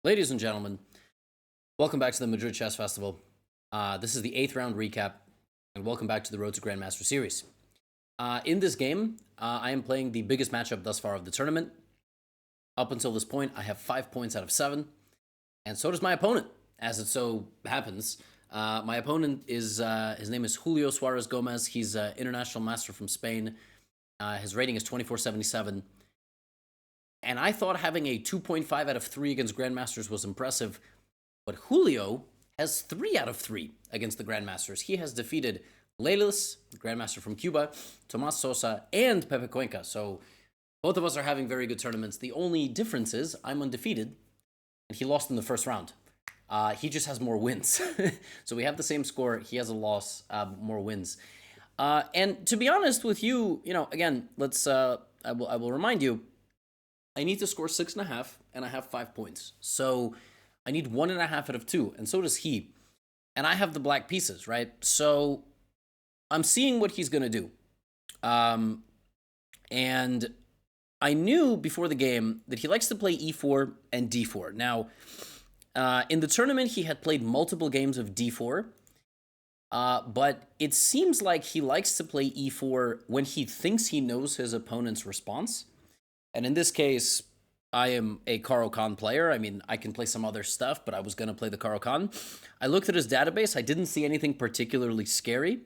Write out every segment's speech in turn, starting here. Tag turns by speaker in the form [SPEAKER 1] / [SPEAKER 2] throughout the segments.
[SPEAKER 1] Ladies and gentlemen, welcome back to the Madrid Chess Festival. This is the 8th round recap, and welcome back to the Road to Grandmaster series. In this game, I am playing the biggest matchup thus far of the tournament. Up until this point, I have 5 points out of 7, and so does my opponent, as it so happens. My opponent is, his name is Julio Suarez Gomez. He's an international master from Spain. His rating is 2477. And I thought having a 2.5 out of 3 against Grandmasters was impressive. But Julio has 3 out of 3 against the Grandmasters. He has defeated Leilis, the Grandmaster from Cuba, Tomas Sosa, and Pepe Cuenca. So both of us are having very good tournaments. The only difference is I'm undefeated, and he lost in the first round. He just has more wins. So we have the same score. He has a loss, more wins. And to be honest with you, again, I will remind you, I need to score 6.5, and I have 5 points. So I need 1.5 out of 2, and so does he. And I have the black pieces, right? So I'm seeing what he's going to do. And I knew before the game that he likes to play e4 and d4. Now, in the tournament, he had played multiple games of d4. But it seems like he likes to play e4 when he thinks he knows his opponent's response. And in this case, I am a Caro-Kann player. I mean, I can play some other stuff, but I was going to play the Caro-Kann. I looked at his database. I didn't see anything particularly scary.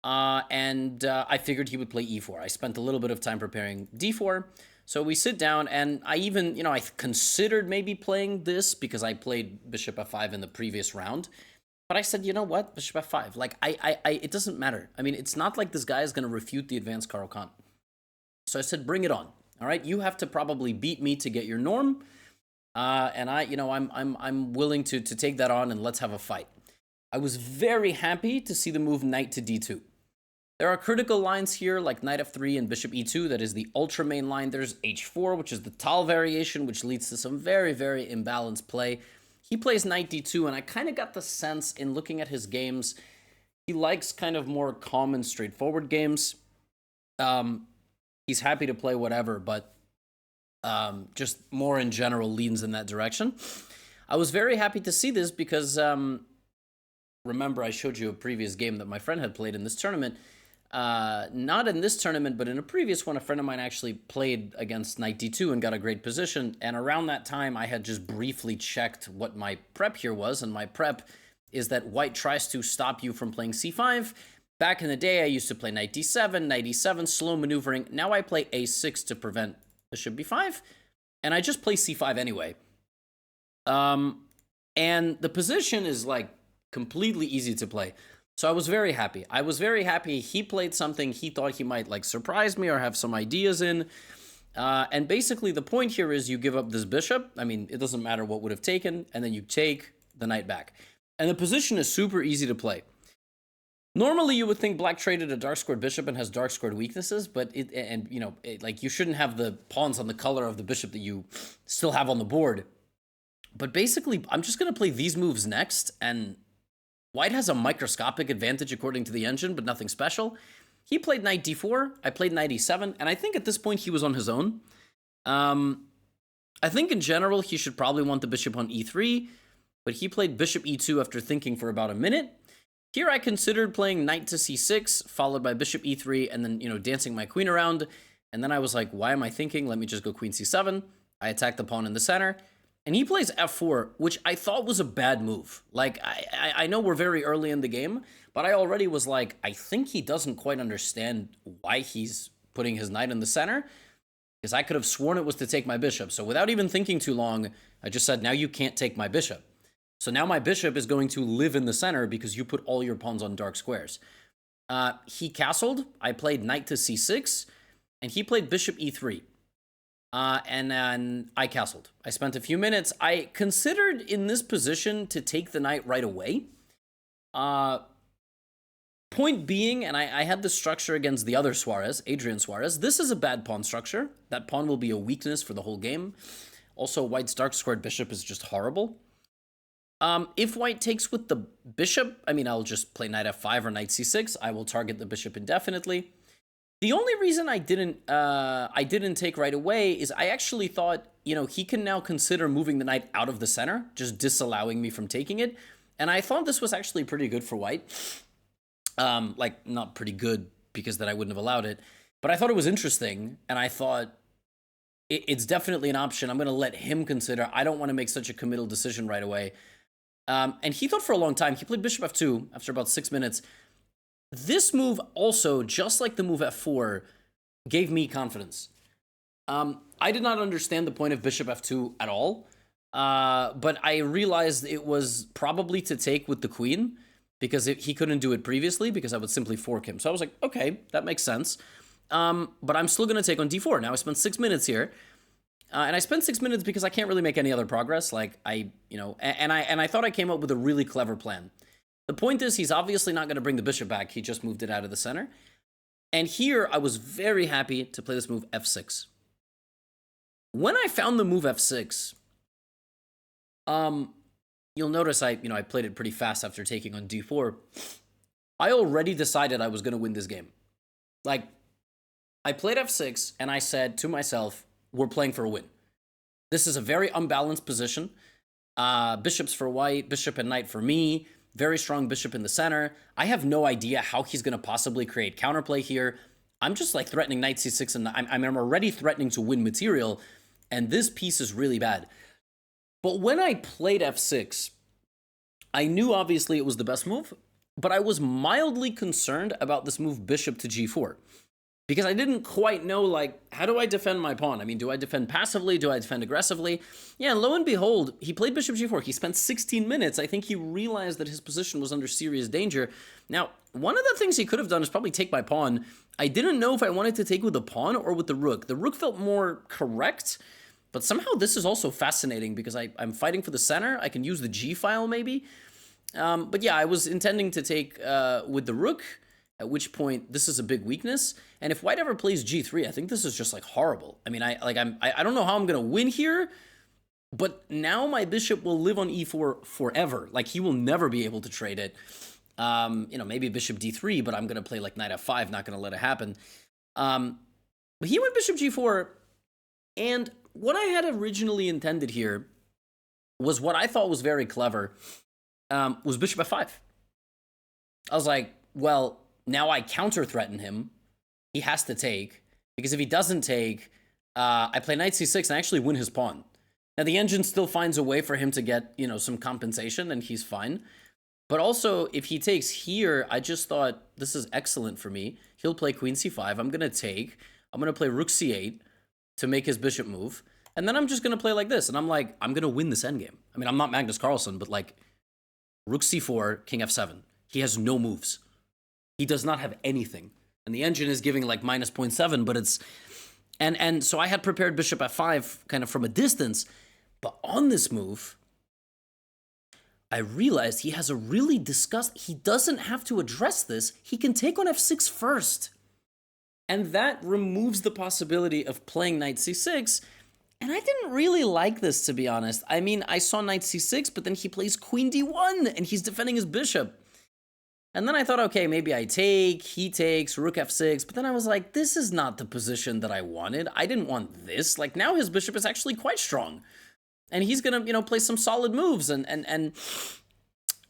[SPEAKER 1] And I figured he would play e4. I spent a little bit of time preparing d4. So we sit down, and I even, I considered maybe playing this because I played bishop f5 in the previous round. But I said, you know what? Bishop f5. Like, it doesn't matter. I mean, it's not like this guy is going to refute the advanced Caro-Kann. So I said, bring it on. All right, you have to probably beat me to get your norm, and I'm willing to take that on, and let's have a fight. I was very happy to see the move knight to d2. There are critical lines here like knight f3 and bishop e2. That is the ultra main line. There's h4, which is the Tal variation, which leads to some very, very imbalanced play. He plays knight d2, and I kind of got the sense in looking at his games, he likes kind of more calm and straightforward games. He's happy to play whatever, but just more in general leans in that direction. I was very happy to see this because, remember I showed you a previous game that my friend had played in this tournament. Not in this tournament, but in a previous one, a friend of mine actually played against knight d2 and got a great position. And around that time, I had just briefly checked what my prep here was. And my prep is that white tries to stop you from playing c5. Back in the day, I used to play knight d7, slow maneuvering. Now I play a6 to prevent bishop b5, and I just play c5 anyway. And the position is, like, completely easy to play. So I was very happy. He played something he thought he might, like, surprise me or have some ideas in. And basically, the point here is you give up this bishop. I mean, it doesn't matter what would have taken, and then you take the knight back. And the position is super easy to play. Normally, you would think black traded a dark-squared bishop and has dark-squared weaknesses, but you shouldn't have the pawns on the color of the bishop that you still have on the board. But basically, I'm just going to play these moves next, and white has a microscopic advantage according to the engine, but nothing special. He played knight d4, I played knight e7, and I think at this point he was on his own. I think in general he should probably want the bishop on e3, but he played bishop e2 after thinking for about a minute. Here I considered playing knight to c6, followed by bishop e3, and then, dancing my queen around. And then I was like, why am I thinking? Let me just go queen c7. I attack the pawn in the center. And he plays f4, which I thought was a bad move. Like, I know we're very early in the game, but I already was like, I think he doesn't quite understand why he's putting his knight in the center, because I could have sworn it was to take my bishop. So without even thinking too long, I just said, now you can't take my bishop. So now my bishop is going to live in the center because you put all your pawns on dark squares. He castled. I played knight to c6, and he played bishop e3. And then I castled. I spent a few minutes. I considered in this position to take the knight right away. Point being, and I had this structure against the other Suarez, Adrian Suarez. This is a bad pawn structure. That pawn will be a weakness for the whole game. Also, white's dark squared bishop is just horrible. If white takes with the bishop, I mean, I'll just play knight f5 or knight c6. I will target the bishop indefinitely. The only reason I didn't take right away is I actually thought, you know, he can now consider moving the knight out of the center, just disallowing me from taking it. And I thought this was actually pretty good for white. Like, not pretty good because then I wouldn't have allowed it, but I thought it was interesting, and I thought it's definitely an option. I'm going to let him consider. I don't want to make such a committal decision right away. And he thought for a long time. He played bishop f2 after about 6 minutes. This move also, just like the move f4, gave me confidence. I did not understand the point of bishop f2 at all, but I realized it was probably to take with the queen, because he couldn't do it previously, because I would simply fork him. So I was like, okay, that makes sense. But I'm still going to take on d4. Now I spent 6 minutes here. And I spent 6 minutes because I can't really make any other progress. Like, I thought I came up with a really clever plan. The point is, he's obviously not going to bring the bishop back. He just moved it out of the center. And here, I was very happy to play this move f6. When I found the move f6, you'll notice I played it pretty fast after taking on d4. I already decided I was going to win this game. Like, I played f6, and I said to myself, we're playing for a win. This is a very unbalanced position. Bishops for white, bishop and knight for me. Very strong bishop in the center. I have no idea how he's going to possibly create counterplay here. I'm just like threatening knight c6, and I'm already threatening to win material, and this piece is really bad. But when I played f6, I knew obviously it was the best move, but I was mildly concerned about this move bishop to g4. Because I didn't quite know, like, how do I defend my pawn? I mean, do I defend passively? Do I defend aggressively? Yeah, and lo and behold, he played bishop g4. He spent 16 minutes. I think he realized that his position was under serious danger. Now, one of the things he could have done is probably take my pawn. I didn't know if I wanted to take with the pawn or with the rook. The rook felt more correct, but somehow this is also fascinating because I'm fighting for the center. I can use the g file maybe. But yeah, I was intending to take with the rook, at which point this is a big weakness. And if white ever plays g3, I think this is just like horrible. I mean, I don't know how I'm going to win here, but now my bishop will live on e4 forever. Like, he will never be able to trade it. Maybe bishop d3, but I'm going to play like knight f5, not going to let it happen. But he went bishop g4, and what I had originally intended here was what I thought was very clever, was bishop f5. I was like, well, now I counter-threaten him. He has to take, because if he doesn't take, I play knight c6 and I actually win his pawn. Now, the engine still finds a way for him to get, some compensation, and he's fine. But also, if he takes here, I just thought, this is excellent for me. He'll play queen c5. I'm going to take. I'm going to play rook c8 to make his bishop move. And then I'm just going to play like this. And I'm like, I'm going to win this endgame. I mean, I'm not Magnus Carlsen, but like, rook c4, king f7. He has no moves. He does not have anything. And the engine is giving like minus 0.7, but it's... And so I had prepared bishop f5 kind of from a distance. But on this move, I realized he has a really he doesn't have to address this. He can take on f6 first. And that removes the possibility of playing knight c6. And I didn't really like this, to be honest. I mean, I saw knight c6, but then he plays queen d1, and he's defending his bishop. And then I thought, okay, maybe I take, he takes, rook f6. But then I was like, this is not the position that I wanted. I didn't want this. Like, now his bishop is actually quite strong. And he's going to, play some solid moves. And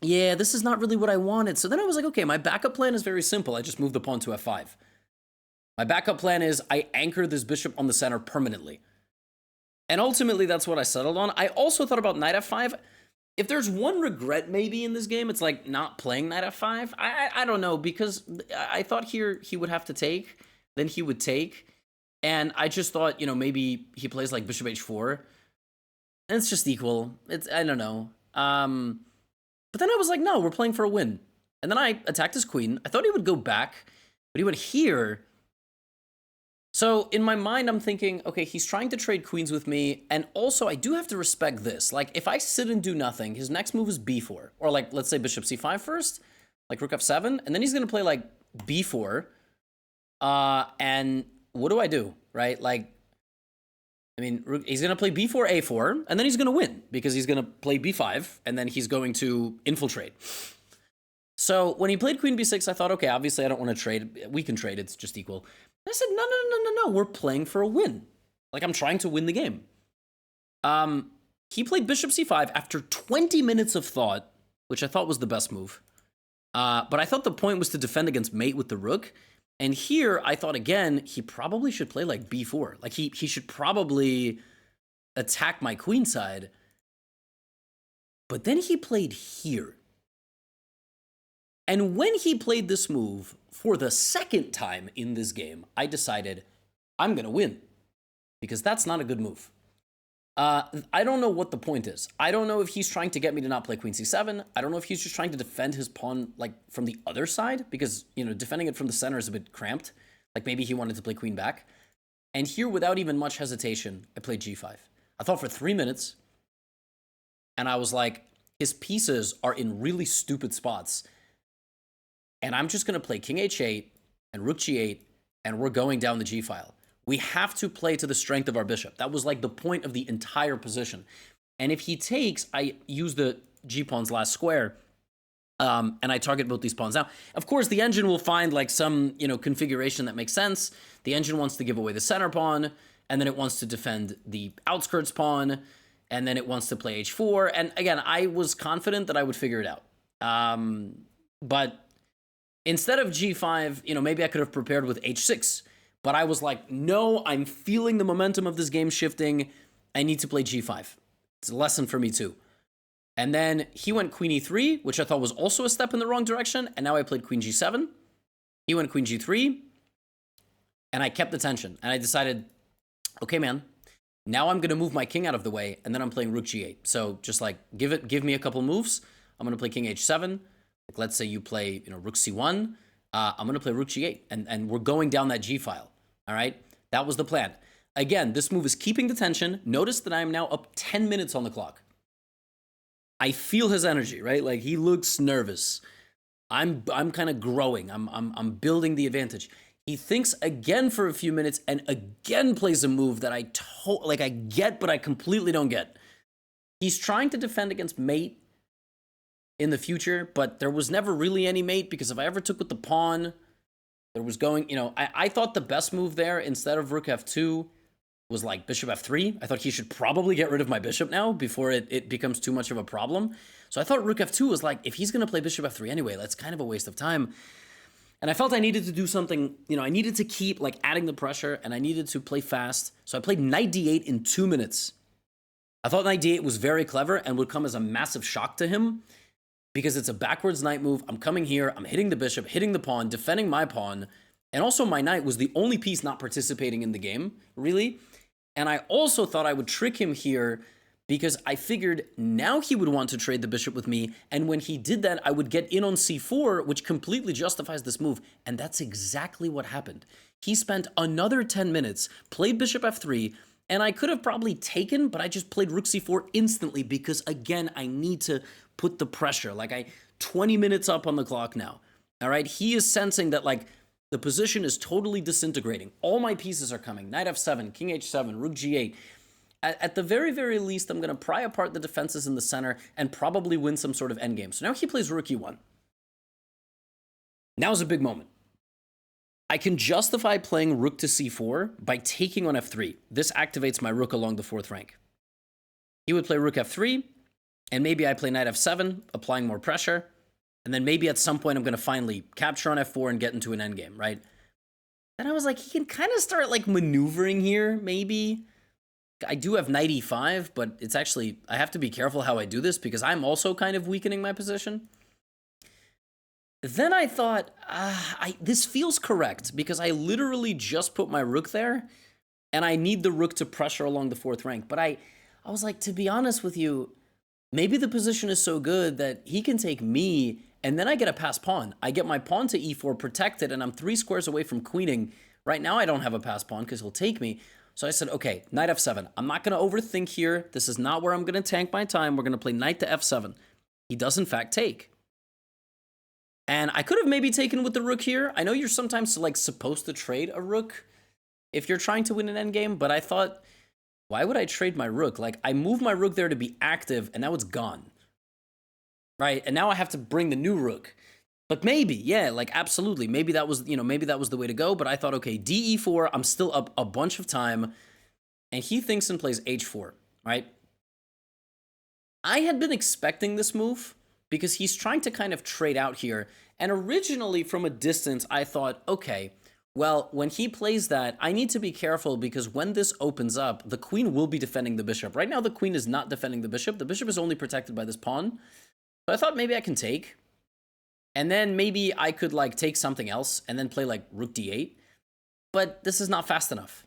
[SPEAKER 1] yeah, this is not really what I wanted. So then I was like, okay, my backup plan is very simple. I just move the pawn to f5. My backup plan is I anchor this bishop on the center permanently. And ultimately, that's what I settled on. I also thought about knight f5. If there's one regret maybe in this game, it's like not playing knight f5. I don't know, because I thought here he would have to take, then he would take. And I just thought, maybe he plays like bishop h4. And it's just equal. I don't know. But then I was like, no, we're playing for a win. And then I attacked his queen. I thought he would go back, but he went here. So in my mind, I'm thinking, okay, he's trying to trade queens with me. And also, I do have to respect this. Like, if I sit and do nothing, his next move is b4. Or like, let's say bishop c5 first, like rook f7. And then he's going to play like b4. And what do I do, right? Like, I mean, he's going to play b4, a4. And then he's going to win because he's going to play b5. And then he's going to infiltrate. So when he played queen b6, I thought, okay, obviously I don't want to trade. We can trade. It's just equal. And I said, no, no, no, no, no. We're playing for a win. Like, I'm trying to win the game. He played bishop c5 after 20 minutes of thought, which I thought was the best move. But I thought the point was to defend against mate with the rook. And here, I thought, again, he probably should play like b4. Like, he should probably attack my queen side. But then he played here. And when he played this move for the second time in this game, I decided I'm going to win. Because that's not a good move. I don't know what the point is. I don't know if he's trying to get me to not play queen c7. I don't know if he's just trying to defend his pawn like from the other side, because, you know, defending it from the center is a bit cramped. Like maybe he wanted to play queen back. And here, without even much hesitation, I played g5. I thought for 3 minutes, and I was like, his pieces are in really stupid spots. And I'm just going to play king h8 and rook g8, and we're going down the g-file. We have to play to the strength of our bishop. That was like the point of the entire position. And if he takes, I use the g-pawn's last square, and I target both these pawns. Now, of course, the engine will find like some, you know, configuration that makes sense. The engine wants to give away the center pawn, and then it wants to defend the outskirts pawn, and then it wants to play h4. And again, I was confident that I would figure it out. But instead of g5, you know, maybe I could have prepared with h6. But I was like, no, I'm feeling the momentum of this game shifting. I need to play g5. It's a lesson for me too. And then he went queen e3, which I thought was also a step in the wrong direction. And now I played queen g7. He went queen g3. And I kept the tension. And I decided, okay, man, now I'm going to move my king out of the way. And then I'm playing rook g8. So just like, give me a couple moves. I'm going to play king h7. Like, let's say you play, you know, rook c1. I'm going to play rook g8. And we're going down that g-file. All right, that was the plan. Again, this move is keeping the tension. Notice that I am now up 10 minutes on the clock. I feel his energy, right? Like he looks nervous. I'm kind of growing. I'm building the advantage. He thinks again for a few minutes and again plays a move that I get, but I completely don't get. He's trying to defend against mate in the future, but there was never really any mate because if I ever took with the pawn, there was going, you know, I thought the best move there instead of rook f2 was like bishop f3. I thought he should probably get rid of my bishop now before it becomes too much of a problem. So I thought rook f2 was like, if he's going to play bishop f3 anyway, that's kind of a waste of time. And I felt I needed to do something, you know, I needed to keep like adding the pressure and I needed to play fast. So I played knight d8 in 2 minutes. I thought knight d8 was very clever and would come as a massive shock to him. Because it's a backwards knight move. I'm coming here, I'm hitting the bishop, hitting the pawn, defending my pawn. And also my knight was the only piece not participating in the game, really. And I also thought I would trick him here because I figured now he would want to trade the bishop with me. And when he did that, I would get in on c4, which completely justifies this move. And that's exactly what happened. He spent another 10 minutes, played bishop f3, and I could have probably taken, but I just played rook c4 instantly because, again, I need to put the pressure. Like 20 minutes up on the clock now. All right. He is sensing that like the position is totally disintegrating. All my pieces are coming. Knight f7, king h7, rook g8. At the very, very least, I'm going to pry apart the defenses in the center and probably win some sort of endgame. So now he plays rook e1. Now's a big moment. I can justify playing rook to c4 by taking on f3. This activates my rook along the 4th rank. He would play rook f3. And maybe I play knight f7, applying more pressure. And then maybe at some point I'm going to finally capture on f4 and get into an endgame, right? Then I was like, he can kind of start like maneuvering here, maybe. I do have knight e5, but it's actually, I have to be careful how I do this because I'm also kind of weakening my position. Then I thought, this feels correct because I literally just put my rook there and I need the rook to pressure along the 4th rank. But I was like, to be honest with you, maybe the position is so good that he can take me, and then I get a pass pawn. I get my pawn to e4 protected, and I'm 3 squares away from queening. Right now, I don't have a pass pawn because he'll take me. So I said, okay, knight f7. I'm not going to overthink here. This is not where I'm going to tank my time. We're going to play knight to f7. He does, in fact, take. And I could have maybe taken with the rook here. I know you're sometimes like supposed to trade a rook if you're trying to win an endgame, but I thought, why would I trade my rook? Like, I moved my rook there to be active, and now it's gone. Right? And now I have to bring the new rook. But maybe, yeah, like absolutely. Maybe that was, maybe that was the way to go. But I thought, okay, DE4, I'm still up a bunch of time. And he thinks and plays H4, right? I had been expecting this move because he's trying to kind of trade out here. And originally, from a distance, I thought, okay, well, when he plays that, I need to be careful because when this opens up, the queen will be defending the bishop. Right now, the queen is not defending the bishop. The bishop is only protected by this pawn. So I thought maybe I can take. And then maybe I could like take something else and then play like rook d8. But this is not fast enough.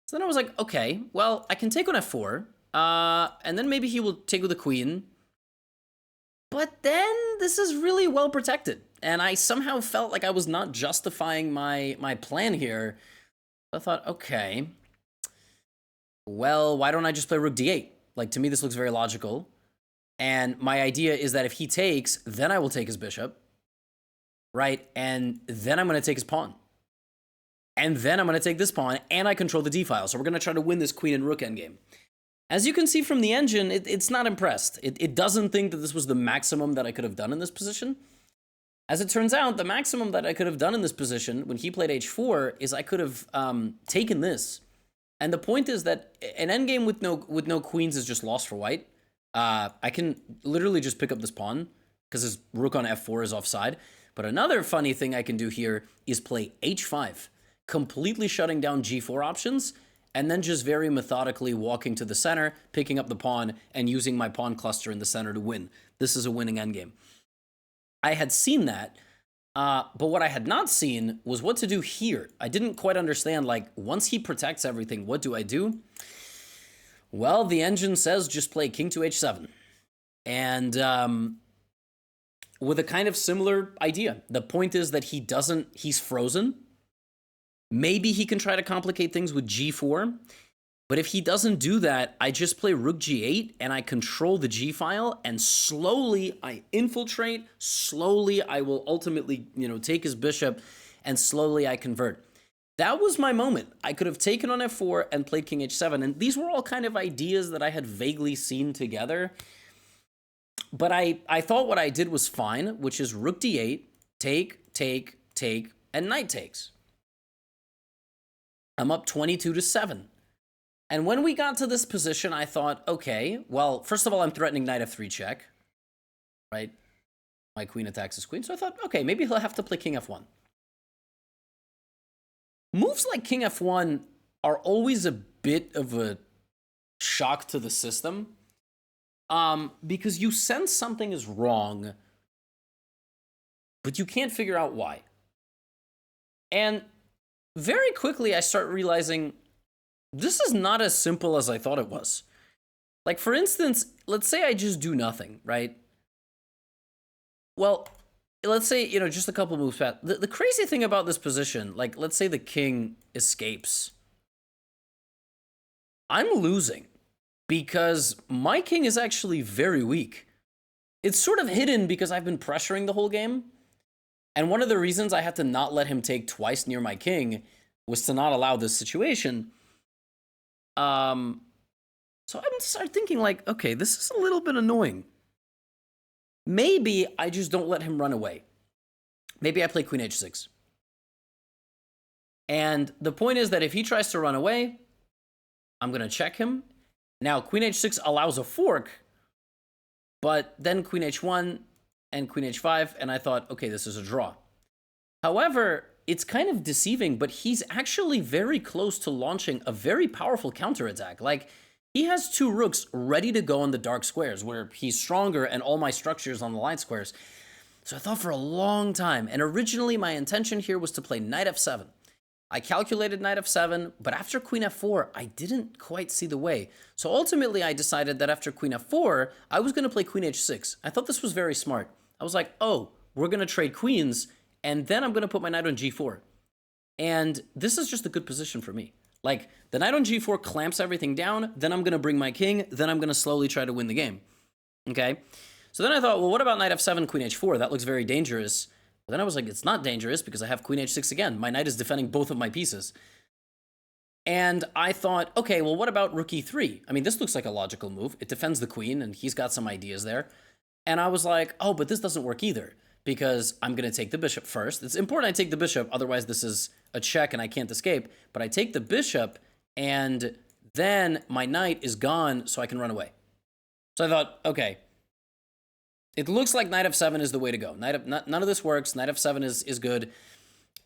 [SPEAKER 1] So then I was like, okay, well, I can take on f4. And then maybe he will take with the queen. But then this is really well protected. And I somehow felt like I was not justifying my plan here. I thought, okay, well, why don't I just play rook d8? Like, to me, this looks very logical. And my idea is that if he takes, then I will take his bishop, right? And then I'm going to take his pawn. And then I'm going to take this pawn, and I control the d-file. So we're going to try to win this queen and rook endgame. As you can see from the engine, it's not impressed. It doesn't think that this was the maximum that I could have done in this position. As it turns out, the maximum that I could have done in this position when he played h4 is I could have taken this. And the point is that an endgame with no queens is just lost for white. I can literally just pick up this pawn because his rook on f4 is offside. But another funny thing I can do here is play h5, completely shutting down g4 options, and then just very methodically walking to the center, picking up the pawn, and using my pawn cluster in the center to win. This is a winning endgame. I had seen that, but what I had not seen was what to do here. I didn't quite understand, like, once he protects everything, what do I do? Well, the engine says just play king to h7. And with a kind of similar idea. The point is that he's frozen. Maybe he can try to complicate things with g4. But if he doesn't do that, I just play rook g8 and I control the g file, and slowly I infiltrate. Slowly I will ultimately, take his bishop, and slowly I convert. That was my moment. I could have taken on f4 and played king h7, and these were all kind of ideas that I had vaguely seen together. But I thought what I did was fine, which is rook d8, take, and knight takes. I'm up 22-7. And when we got to this position, I thought, okay, well, first of all, I'm threatening knight f3 check, right? My queen attacks his queen. So I thought, okay, maybe he'll have to play king f1. Moves like king f1 are always a bit of a shock to the system, because you sense something is wrong, but you can't figure out why. And very quickly, I start realizing this is not as simple as I thought it was. Like, for instance, let's say I just do nothing, right? Well, let's say, just a couple moves past. The crazy thing about this position, like, let's say the king escapes. I'm losing because my king is actually very weak. It's sort of hidden because I've been pressuring the whole game. And one of the reasons I had to not let him take twice near my king was to not allow this situation. So I started thinking, like, okay, this is a little bit annoying. Maybe I just don't let him run away. Maybe I play queen h6. And the point is that if he tries to run away, I'm going to check him. Now, queen h6 allows a fork, but then queen h1 and queen h5, and I thought, okay, this is a draw. However, it's kind of deceiving, but he's actually very close to launching a very powerful counterattack. Like, he has two rooks ready to go on the dark squares, where he's stronger and all my structures on the light squares. So I thought for a long time, and originally my intention here was to play knight f7. I calculated knight f7, but after queen f4, I didn't quite see the way. So ultimately, I decided that after queen f4, I was going to play queen h6. I thought this was very smart. I was like, oh, we're going to trade queens, and then I'm going to put my knight on g4. And this is just a good position for me. Like, the knight on g4 clamps everything down, then I'm going to bring my king, then I'm going to slowly try to win the game. Okay? So then I thought, well, what about knight f7, queen h4? That looks very dangerous. But then I was like, it's not dangerous because I have queen h6 again. My knight is defending both of my pieces. And I thought, okay, well, what about rook e3? I mean, this looks like a logical move. It defends the queen, and he's got some ideas there. And I was like, oh, but this doesn't work either. because I'm going to take the bishop first. It's important I take the bishop, otherwise this is a check and I can't escape. But I take the bishop, and then my knight is gone, so I can run away. So I thought, okay, it looks like knight f7 is the way to go. None of this works. Knight f7 is good.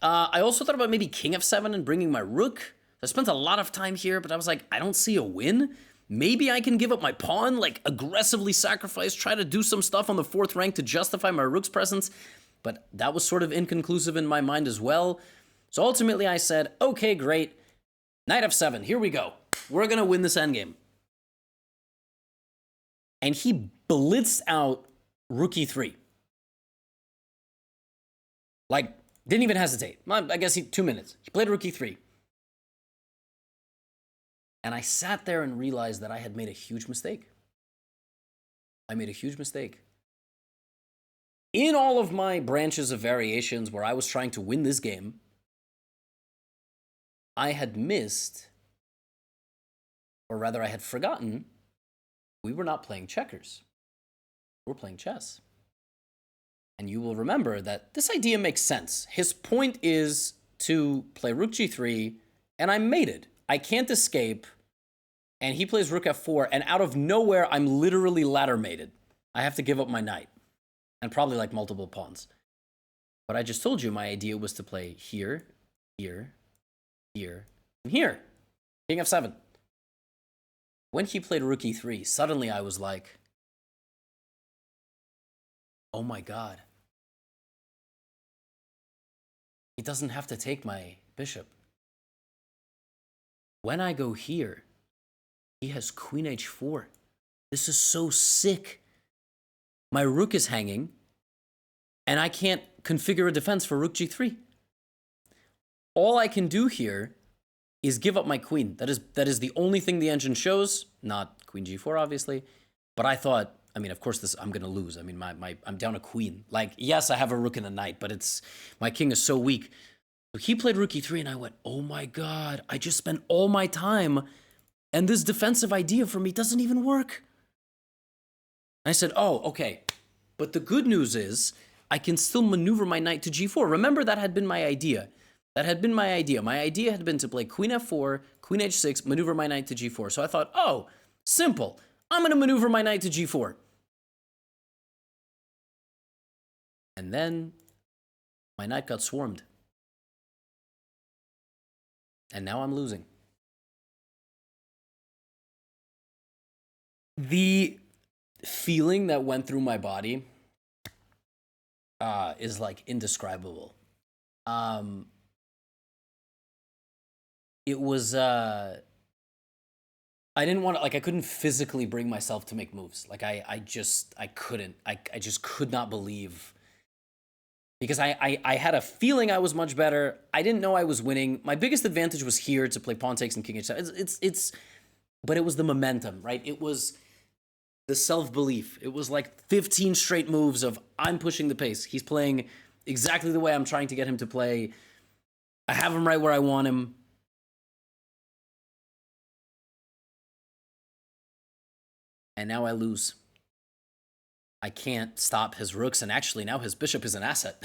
[SPEAKER 1] I also thought about maybe king f7 and bringing my rook. I spent a lot of time here, but I was like, I don't see a win. Maybe I can give up my pawn, like aggressively sacrifice, try to do some stuff on the 4th rank to justify my rook's presence. But that was sort of inconclusive in my mind as well. So ultimately I said, okay, great. Knight f7, here we go. We're going to win this endgame. And he blitzed out rook e3. Like, didn't even hesitate. I guess 2 minutes. He played rook e3. And I sat there and realized that I had made a huge mistake. I made a huge mistake. In all of my branches of variations where I was trying to win this game, I had missed, or rather I had forgotten, we were not playing checkers. We're playing chess. And you will remember that this idea makes sense. His point is to play rook g3, and I'm mated. I can't escape, and he plays rook f4, and out of nowhere, I'm literally ladder mated. I have to give up my knight, and probably like multiple pawns. But I just told you my idea was to play here, here, here, and here. King f7. When he played rook e3, suddenly I was like, oh my god. He doesn't have to take my bishop. When I go here, he has queen h4. This is so sick. My rook is hanging, and I can't configure a defense for rook g3. All I can do here is give up my queen. That is the only thing the engine shows, not queen g4, obviously. But I thought, I mean, of course, I'm going to lose. I mean, I'm down a queen. Like, yes, I have a rook and a knight, but my king is so weak. So he played rook e3, and I went, oh my god, I just spent all my time, and this defensive idea for me doesn't even work. I said, oh, okay. But the good news is, I can still maneuver my knight to g4. Remember, that had been my idea. That had been my idea. My idea had been to play queen f4, queen h6, maneuver my knight to g4. So I thought, oh, simple. I'm going to maneuver my knight to g4. And then my knight got swarmed. And now I'm losing. The feeling that went through my body is like indescribable. It was, I didn't want to, like, I couldn't physically bring myself to make moves. Like, I just could not believe, because I had a feeling I was much better. I didn't know I was winning. My biggest advantage was here to play pawn takes and king h7. But it was the momentum, right? It was the self-belief. It was like 15 straight moves of, I'm pushing the pace. He's playing exactly the way I'm trying to get him to play. I have him right where I want him. And now I lose. I can't stop his rooks, and actually now his bishop is an asset.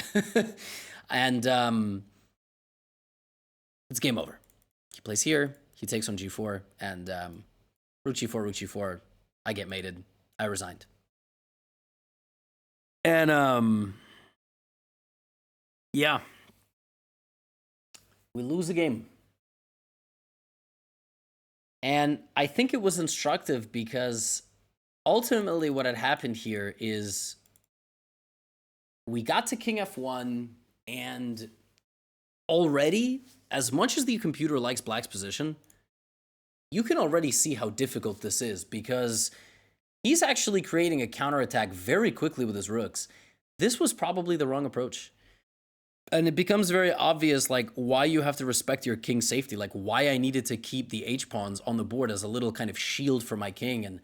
[SPEAKER 1] And it's game over. He plays here, he takes on g4, and rook g4, I get mated. I resigned. And yeah. We lose the game. And I think it was instructive because ultimately what had happened here is we got to king f1, and already, as much as the computer likes black's position, you can already see how difficult this is, because he's actually creating a counterattack very quickly with his rooks. This was probably the wrong approach. And it becomes very obvious, like, why you have to respect your king's safety, like why I needed to keep the h-pawns on the board as a little kind of shield for my king. And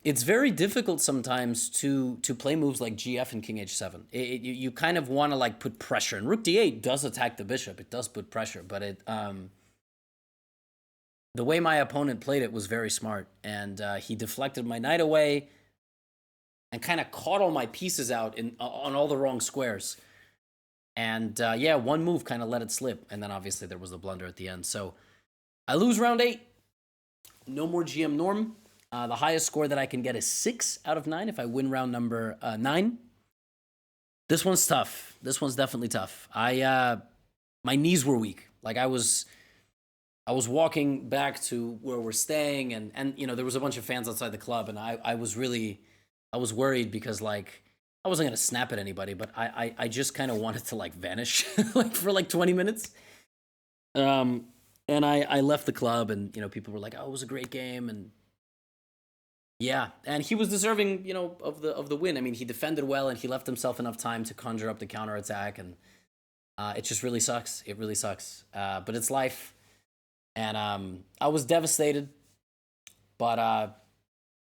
[SPEAKER 1] it's very difficult sometimes to play moves like gf and king h7. You kind of want to like put pressure, and rook d8 does attack the bishop. It does put pressure, but the way my opponent played it was very smart, and he deflected my knight away, and kind of caught all my pieces out on all the wrong squares. And yeah, one move kind of let it slip. And then obviously there was the blunder at the end. So I lose round 8. No more GM norm. The highest score that I can get is 6 out of 9 if I win round number 9. This one's tough. This one's definitely tough. My knees were weak. Like I was walking back to where we're staying, and you know, there was a bunch of fans outside the club, and I was worried because like I wasn't gonna snap at anybody, but I just kind of wanted to like vanish like for like 20 minutes. And I left the club, and you know, people were like, "Oh, it was a great game," and yeah, and he was deserving, you know, of the win. I mean, he defended well, and he left himself enough time to conjure up the counterattack, and it just really sucks. It really sucks. But it's life, and I was devastated, but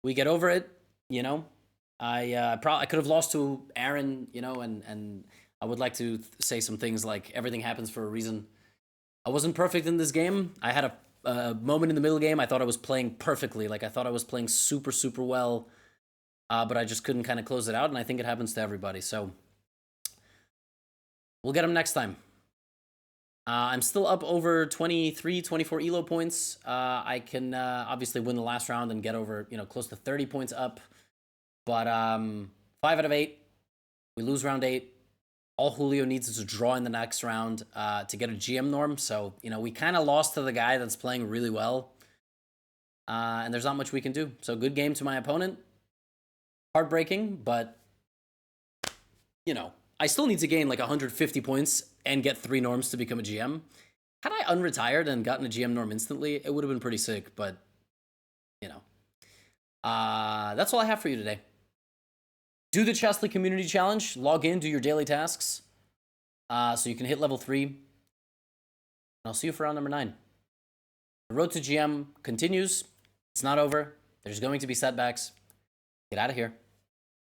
[SPEAKER 1] we get over it. You know, I could have lost to Aaron, you know, and I would like to say some things like everything happens for a reason. I wasn't perfect in this game. I had a moment in the middle game. I thought I was playing perfectly. Like I thought I was playing super, super well, but I just couldn't kind of close it out. And I think it happens to everybody. So we'll get him next time. I'm still up over 23, 24 elo points. I can obviously win the last round and get over, you know, close to 30 points up. But 5 out of 8. We lose round 8. All Julio needs is a draw in the next round to get a GM norm. So, you know, we kind of lost to the guy that's playing really well. And there's not much we can do. So, good game to my opponent. Heartbreaking, but, you know, I still need to gain like 150 points and get 3 norms to become a GM. Had I unretired and gotten a GM norm instantly, it would have been pretty sick. But, you know, that's all I have for you today. Do the Chesley Community Challenge. Log in, do your daily tasks, so you can hit level 3. And I'll see you for round number 9. The road to GM continues. It's not over. There's going to be setbacks. Get out of here.